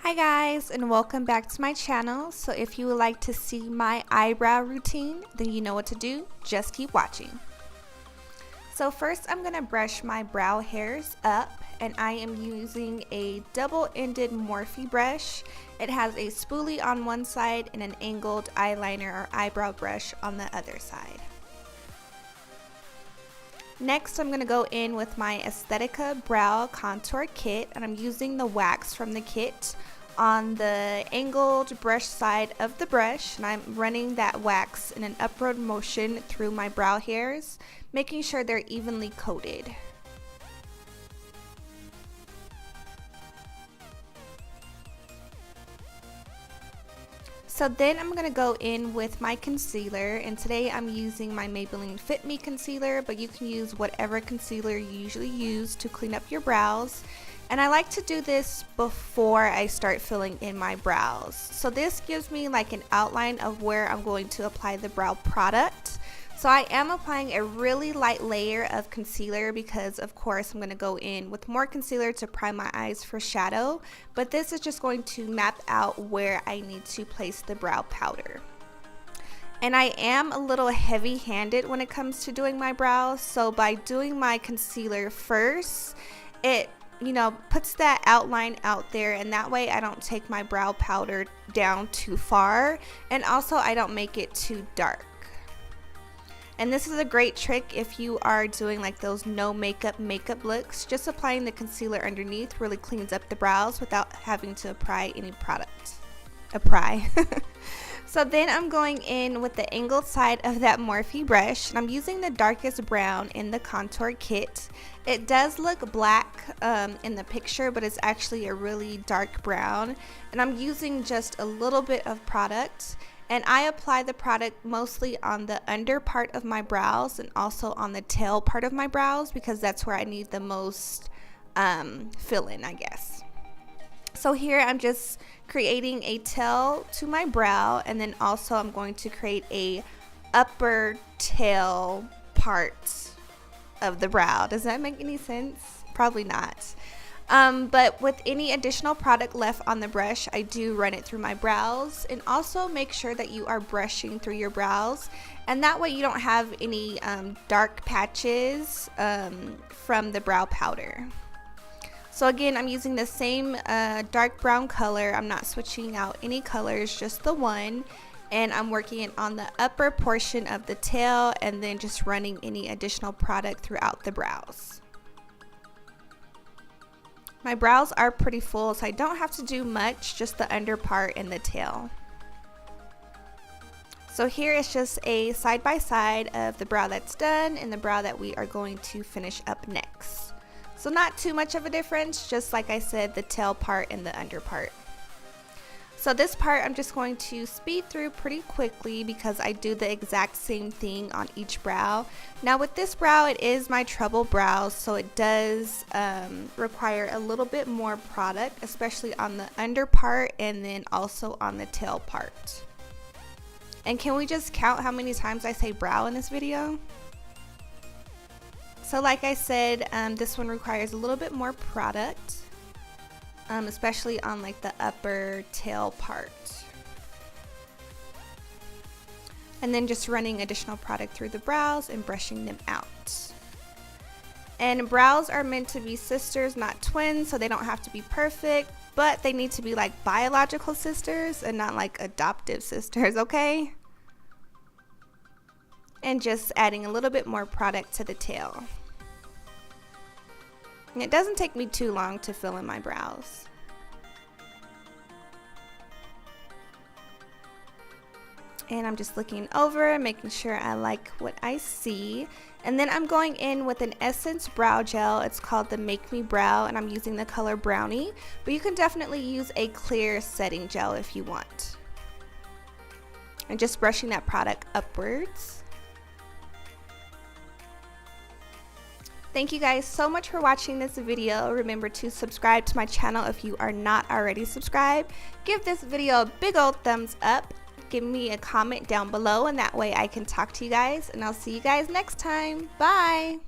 Hi guys, and welcome back to my channel. So if you would like to see my eyebrow routine, then you know what to do. Just keep watching. So first I'm going to brush my brow hairs up, and I am using a double-ended Morphe brush. It has a spoolie on one side and an angled eyeliner or eyebrow brush on the other side. Next, I'm going to go in with my Aesthetica Brow Contour Kit, and I'm using the wax from the kit on the angled brush side of the brush, and I'm running that wax in an upward motion through my brow hairs, making sure they're evenly coated. So then I'm going to go in with my concealer, and today I'm using my Maybelline Fit Me Concealer, but you can use whatever concealer you usually use to clean up your brows. And I like to do this before I start filling in my brows. So this gives me like an outline of where I'm going to apply the brow product. So I am applying a really light layer of concealer because of course I'm going to go in with more concealer to prime my eyes for shadow, but this is just going to map out where I need to place the brow powder. And I am a little heavy-handed when it comes to doing my brows, so by doing my concealer first, it puts that outline out there, and that way I don't take my brow powder down too far, and also I don't make it too dark. And this is a great trick if you are doing like those no makeup looks. Just applying the concealer underneath really cleans up the brows without having to apply any product. So then I'm going in with the angled side of that Morphe brush, and I'm using the darkest brown in the contour kit. It does look black in the picture, but it's actually a really dark brown, and I'm using just a little bit of product. And I apply the product mostly on the under part of my brows and also on the tail part of my brows because that's where I need the most fill-in, I guess. So here I'm just creating a tail to my brow, and then also I'm going to create a upper tail part of the brow. Does that make any sense? Probably not. But with any additional product left on the brush, I do run it through my brows, and also make sure that you are brushing through your brows, and that way you don't have any dark patches from the brow powder. So again, I'm using the same dark brown color. I'm not switching out any colors, just the one, and I'm working it on the upper portion of the tail and then just running any additional product throughout the brows. My brows are pretty full, so I don't have to do much, just the under part and the tail. So here is just a side by side of the brow that's done and the brow that we are going to finish up next. So not too much of a difference, just like I said, the tail part and the under part. So this part I'm just going to speed through pretty quickly because I do the exact same thing on each brow. Now with this brow, it is my trouble brow, so it does require a little bit more product, especially on the under part and then also on the tail part. And can we just count how many times I say brow in this video? So like I said, this one requires a little bit more product. Especially on like the upper tail part. And then just running additional product through the brows and brushing them out. And brows are meant to be sisters, not twins, so they don't have to be perfect, but they need to be like biological sisters and not like adoptive sisters, okay? And just adding a little bit more product to the tail. And it doesn't take me too long to fill in my brows. And I'm just looking over, making sure I like what I see. And then I'm going in with an Essence brow gel. It's called the Make Me Brow, and I'm using the color Browny. But you can definitely use a clear setting gel if you want. And just brushing that product upwards. Thank you guys so much for watching this video. Remember to subscribe to my channel if you are not already subscribed. Give this video a big old thumbs up. Give me a comment down below, and that way I can talk to you guys, and I'll see you guys next time. Bye!